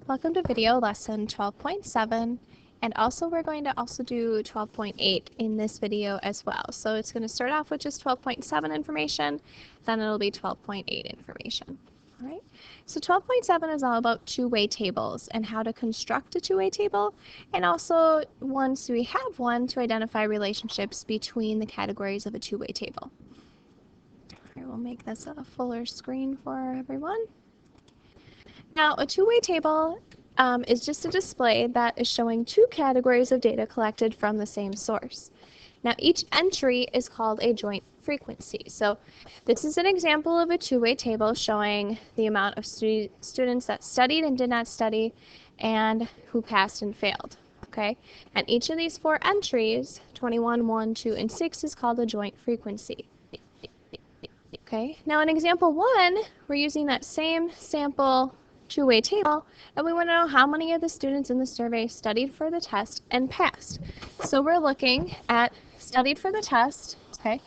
Welcome to video lesson 12.7, and also we're going to do 12.8 in this video as well. So it's going to start off with just 12.7 information, then it'll be 12.8 information. All right. So 12.7 is all about two-way tables and how to construct a two-way table, and also once we have one, to identify relationships between the categories of a two-way table. All right, we'll make this a fuller screen for everyone. Now, a two-way table is just a display that is showing two categories of data collected from the same source. Now, each entry is called a joint frequency. So this is an example of a two-way table showing the amount of students that studied and did not study and who passed and failed. Okay, and each of these four entries, 21, 1, 2, and 6, is called a joint frequency. Okay, now in example 1, we're using that same sample two-way table, and we want to know how many of the students in the survey studied for the test and passed. So we're looking at studied for the test. Okay,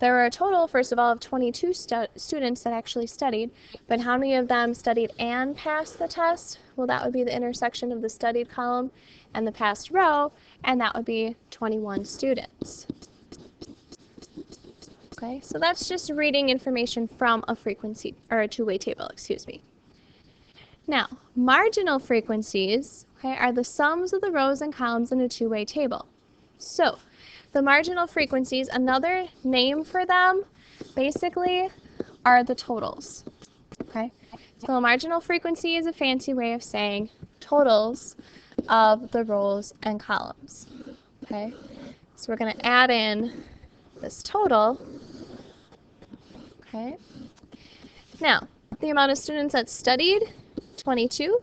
there were a total, first of all, of 22 students that actually studied, but how many of them studied and passed the test? Well, that would be the intersection of the studied column and the passed row, and that would be 21 students. Okay, so that's just reading information from a frequency, or a two-way table, excuse me. Now, marginal frequencies, okay, are the sums of the rows and columns in a two-way table. So, the marginal frequencies, another name for them, basically, are the totals. Okay, so a marginal frequency is a fancy way of saying totals of the rows and columns. Okay, so we're going to add in this total. Okay, now, the amount of students that studied, 22.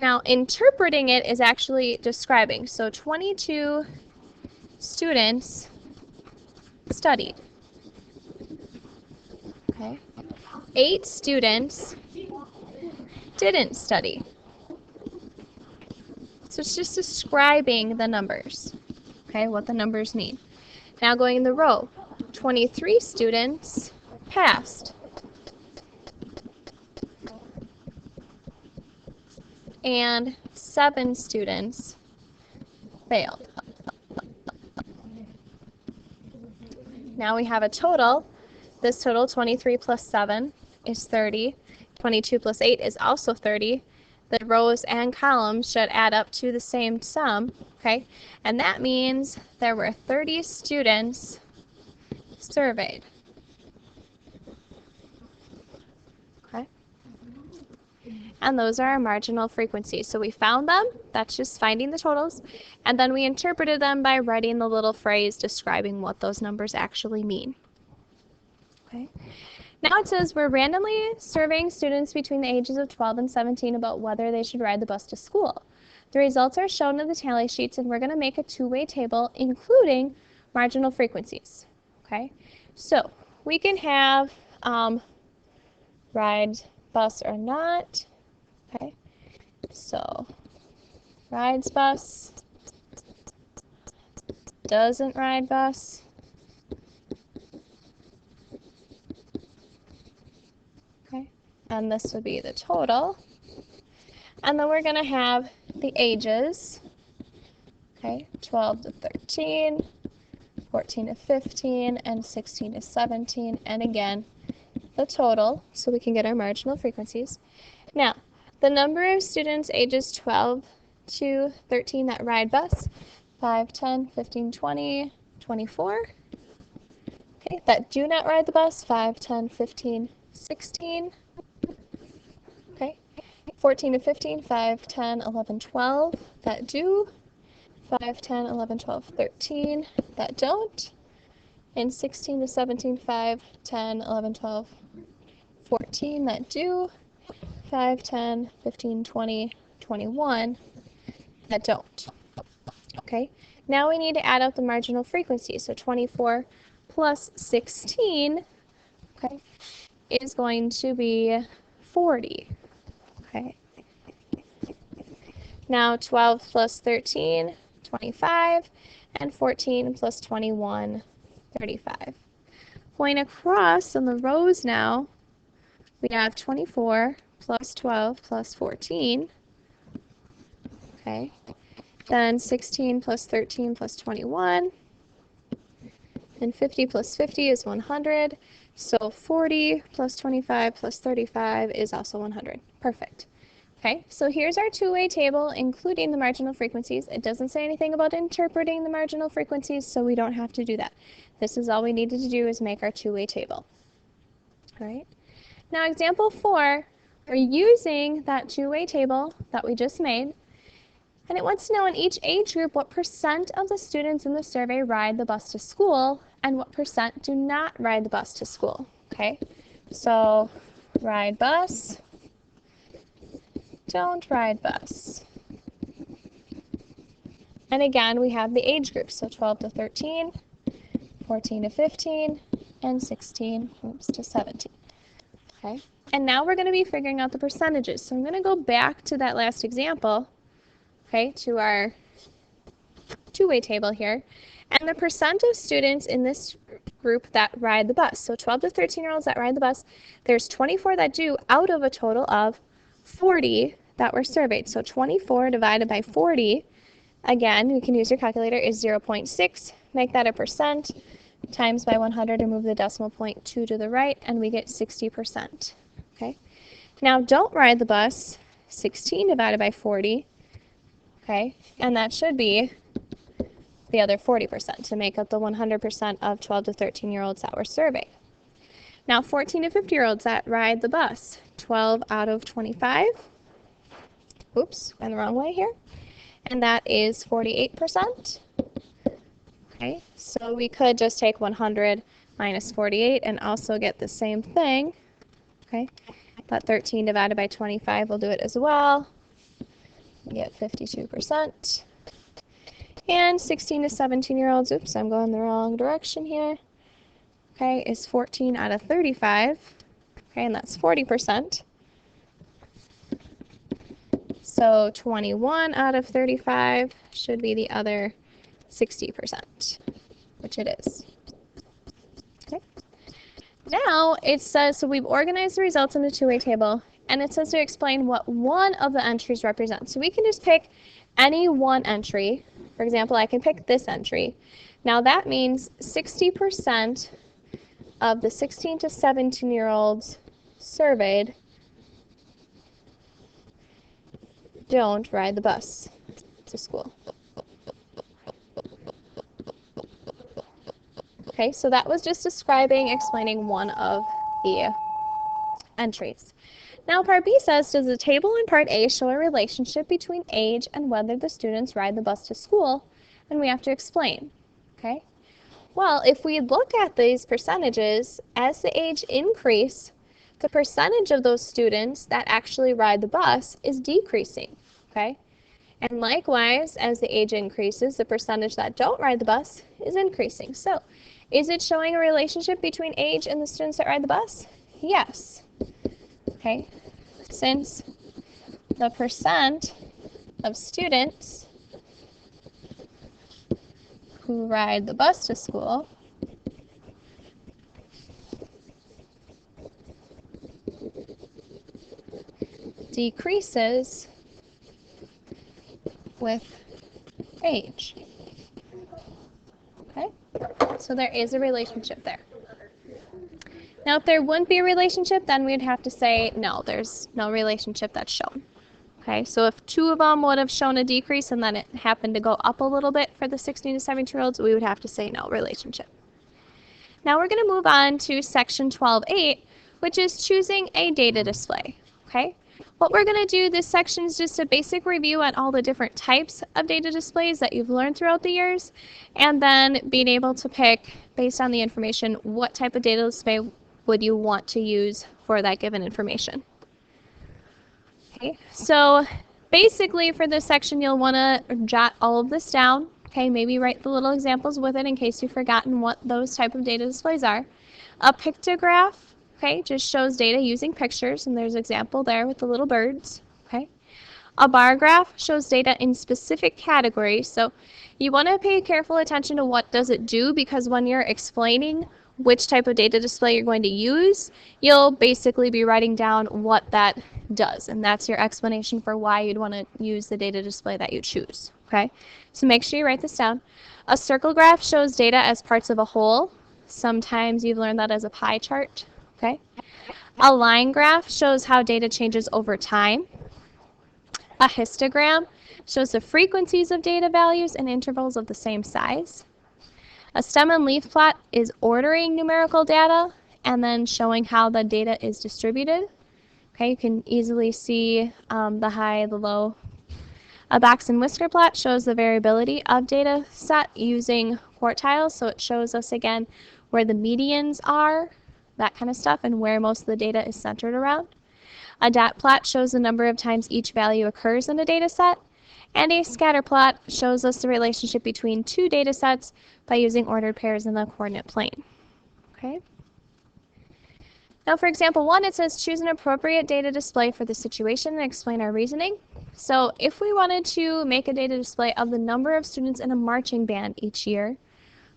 Now, interpreting it is actually describing. So 22 students studied. Okay. 8 students didn't study. So it's just describing the numbers. Okay, what the numbers mean. Now going in the row, 23 students passed. And 7 students failed. Now we have a total. This total, 23 plus 7, is 30. 22 plus 8 is also 30. The rows and columns should add up to the same sum, okay? And that means there were 30 students surveyed. And those are our marginal frequencies. So we found them, that's just finding the totals, and then we interpreted them by writing the little phrase describing what those numbers actually mean. Okay. Now it says we're randomly surveying students between the ages of 12 and 17 about whether they should ride the bus to school. The results are shown in the tally sheets, and we're going to make a two-way table including marginal frequencies. Okay, so we can have ride bus or not. Okay, so rides bus, doesn't ride bus. Okay, and this would be the total. And then we're going to have the ages. Okay, 12 to 13, 14 to 15, and 16 to 17, and again, the total, so we can get our marginal frequencies. Now, the number of students ages 12 to 13 that ride bus, 5, 10, 15, 20, 24. Okay, that do not ride the bus, 5, 10, 15, 16. Okay, 14 to 15, 5, 10, 11, 12 that do, 5, 10, 11, 12, 13 that don't, and 16 to 17, 5, 10, 11, 12, 14 that do, 5, 10, 15, 20, 21 that don't. Okay, now we need to add up the marginal frequency. So 24 plus 16, okay, is going to be 40. Okay, now 12 plus 13, 25, and 14 plus 21, 35. Going across on the rows now, we have 24 plus 12 plus 14, Okay. Then 16 plus 13 plus 21. And 50 plus 50 is 100. So 40 plus 25 plus 35 is also 100. Perfect. Okay, so here's our two-way table, including the marginal frequencies. It doesn't say anything about interpreting the marginal frequencies, so we don't have to do that. This is all we needed to do is make our two-way table. All right. Now, example 4, we're using that two-way table that we just made, and it wants to know in each age group what percent of the students in the survey ride the bus to school and what percent do not ride the bus to school. Okay, so ride bus, don't ride bus. And again, we have the age groups, so 12 to 13, 14 to 15, and 16 to 17. Okay, and now we're going to be figuring out the percentages. So I'm going to go back to that last example, okay, to our two-way table here. And the percent of students in this group that ride the bus, so 12 to 13-year-olds that ride the bus, there's 24 that do out of a total of 40 that were surveyed. So 24 divided by 40, again, you can use your calculator, is 0.6. Make that a percent, times by 100 and move the decimal point 2 to the right, and we get 60%. Okay. Now don't ride the bus, 16 divided by 40, okay, and that should be the other 40% to make up the 100% of 12 to 13-year-olds that were surveyed. Now 14 to 50-year-olds that ride the bus, 12 out of 25. Oops, went the wrong way here. And that is 48%. Okay, so we could just take 100 minus 48 and also get the same thing. Okay, but 13 divided by 25 will do it as well. We get 52%. And 16 to 17-year-olds, oops, I'm going the wrong direction here, okay, is 14 out of 35, okay, and that's 40%. So 21 out of 35 should be the other 60%, which it is. Okay. Now it says, so we've organized the results in the two-way table, and it says to explain what one of the entries represents. So we can just pick any one entry. For example, I can pick this entry. Now that means 60% of the 16 to 17-year-olds surveyed don't ride the bus to school. Okay, so that was just explaining one of the entries. Now part B says, does the table in part A show a relationship between age and whether the students ride the bus to school? And we have to explain. Okay. Well, if we look at these percentages, as the age increase, the percentage of those students that actually ride the bus is decreasing. Okay. And likewise, as the age increases, the percentage that don't ride the bus is increasing. So, is it showing a relationship between age and the students that ride the bus? Yes. Okay, since the percent of students who ride the bus to school decreases with age. Okay, so there is a relationship there. Now, if there wouldn't be a relationship, then we'd have to say, no, there's no relationship that's shown. Okay, so if two of them would have shown a decrease and then it happened to go up a little bit for the 16 to 17-year-olds, we would have to say no relationship. Now we're going to move on to section 12.8, which is choosing a data display. Okay, what we're going to do this section is just a basic review on all the different types of data displays that you've learned throughout the years, and then being able to pick, based on the information, what type of data display would you want to use for that given information. Okay, so basically for this section you'll want to jot all of this down. Okay, maybe write the little examples with it in case you've forgotten what those type of data displays are. A pictograph, okay, just shows data using pictures, and there's an example there with the little birds. Okay, a bar graph shows data in specific categories, so you want to pay careful attention to what does it do, because when you're explaining which type of data display you're going to use, you'll basically be writing down what that does, and that's your explanation for why you'd want to use the data display that you choose. Okay, so make sure you write this down. A circle graph shows data as parts of a whole. Sometimes you've learned that as a pie chart. Okay, a line graph shows how data changes over time. A histogram shows the frequencies of data values in intervals of the same size. A stem and leaf plot is ordering numerical data and then showing how the data is distributed. Okay, you can easily see the high, the low. A box and whisker plot shows the variability of data set using quartiles, so it shows us again where the medians are, that kind of stuff, and where most of the data is centered around. A dot plot shows the number of times each value occurs in a data set, and a scatter plot shows us the relationship between two data sets by using ordered pairs in the coordinate plane. Okay. Now for example 1, it says choose an appropriate data display for the situation and explain our reasoning. So if we wanted to make a data display of the number of students in a marching band each year,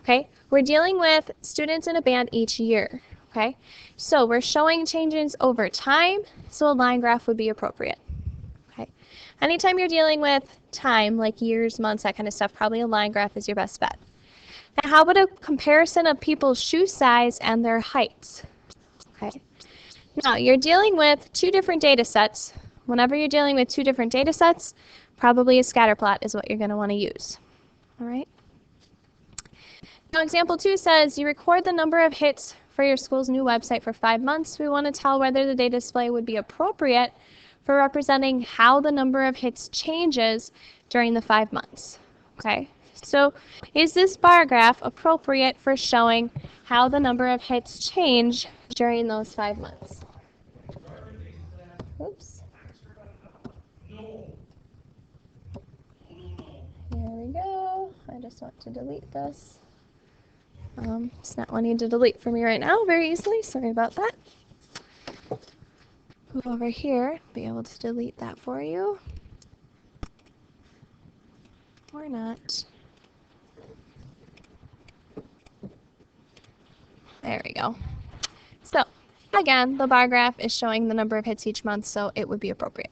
okay, we're dealing with students in a band each year. Okay, so we're showing changes over time, so a line graph would be appropriate. Okay, anytime you're dealing with time, like years, months, that kind of stuff, probably a line graph is your best bet. Now, how about a comparison of people's shoe size and their heights? Okay, now you're dealing with two different data sets. Whenever you're dealing with two different data sets, probably a scatter plot is what you're going to want to use. All right. Now, example 2 says you record the number of hits for your school's new website for 5 months. We want to tell whether the data display would be appropriate for representing how the number of hits changes during the 5 months. Okay, so is this bar graph appropriate for showing how the number of hits change during those 5 months? Oops. Here we go. I just want to delete this. It's not wanting to delete for me right now very easily. Sorry about that. Move over here, be able to delete that for you. Or not. There we go. So, again, the bar graph is showing the number of hits each month, so it would be appropriate.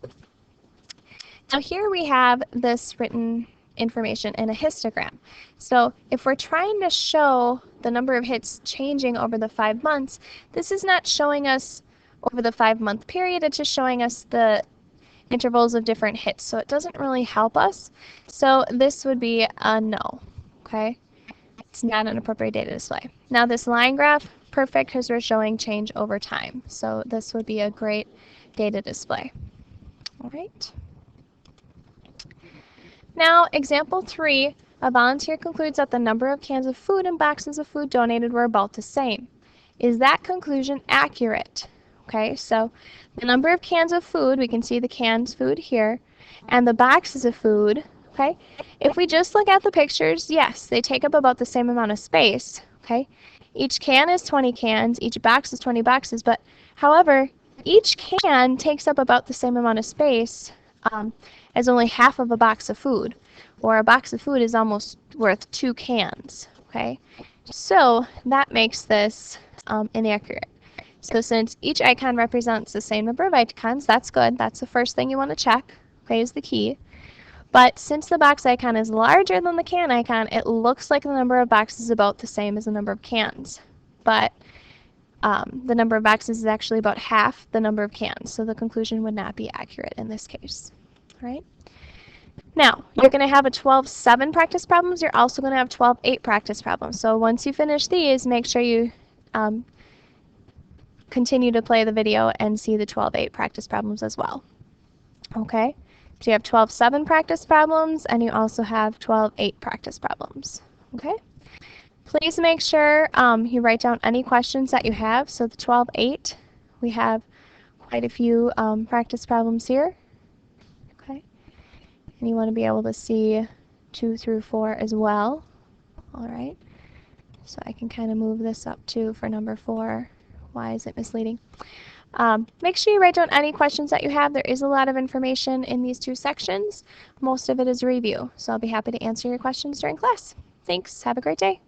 Now here we have this written information in a histogram. So if we're trying to show the number of hits changing over the 5 months, this is not showing us over the 5-month period, it's just showing us the intervals of different hits. So it doesn't really help us. So this would be a no, okay? It's not an appropriate data display. Now this line graph, perfect because we're showing change over time. So this would be a great data display. All right. Now, example 3, a volunteer concludes that the number of cans of food and boxes of food donated were about the same. Is that conclusion accurate? Okay, so the number of cans of food, we can see the cans food here, and the boxes of food, okay? If we just look at the pictures, yes, they take up about the same amount of space, okay? Each can is 20 cans, each box is 20 boxes, but however, each can takes up about the same amount of space as only half of a box of food, or a box of food is almost worth 2 cans, okay? So that makes this inaccurate. So since each icon represents the same number of icons, that's good. That's the first thing you want to check, okay, is the key. But since the box icon is larger than the can icon, it looks like the number of boxes is about the same as the number of cans. But the number of boxes is actually about half the number of cans, so the conclusion would not be accurate in this case. All right? Now, you're going to have a 12-7 practice problems. You're also going to have 12-8 practice problems. So once you finish these, make sure you continue to play the video and see the 12-8 practice problems as well. Okay? So you have 12-7 practice problems, and you also have 12-8 practice problems. Okay? Please make sure you write down any questions that you have. So the 12-8, we have quite a few practice problems here. Okay? And you want to be able to see 2 through 4 as well. All right? So I can kind of move this up too for number 4. Why is it misleading? Make sure you write down any questions that you have. There is a lot of information in these 2 sections. Most of it is review, so I'll be happy to answer your questions during class. Thanks. Have a great day.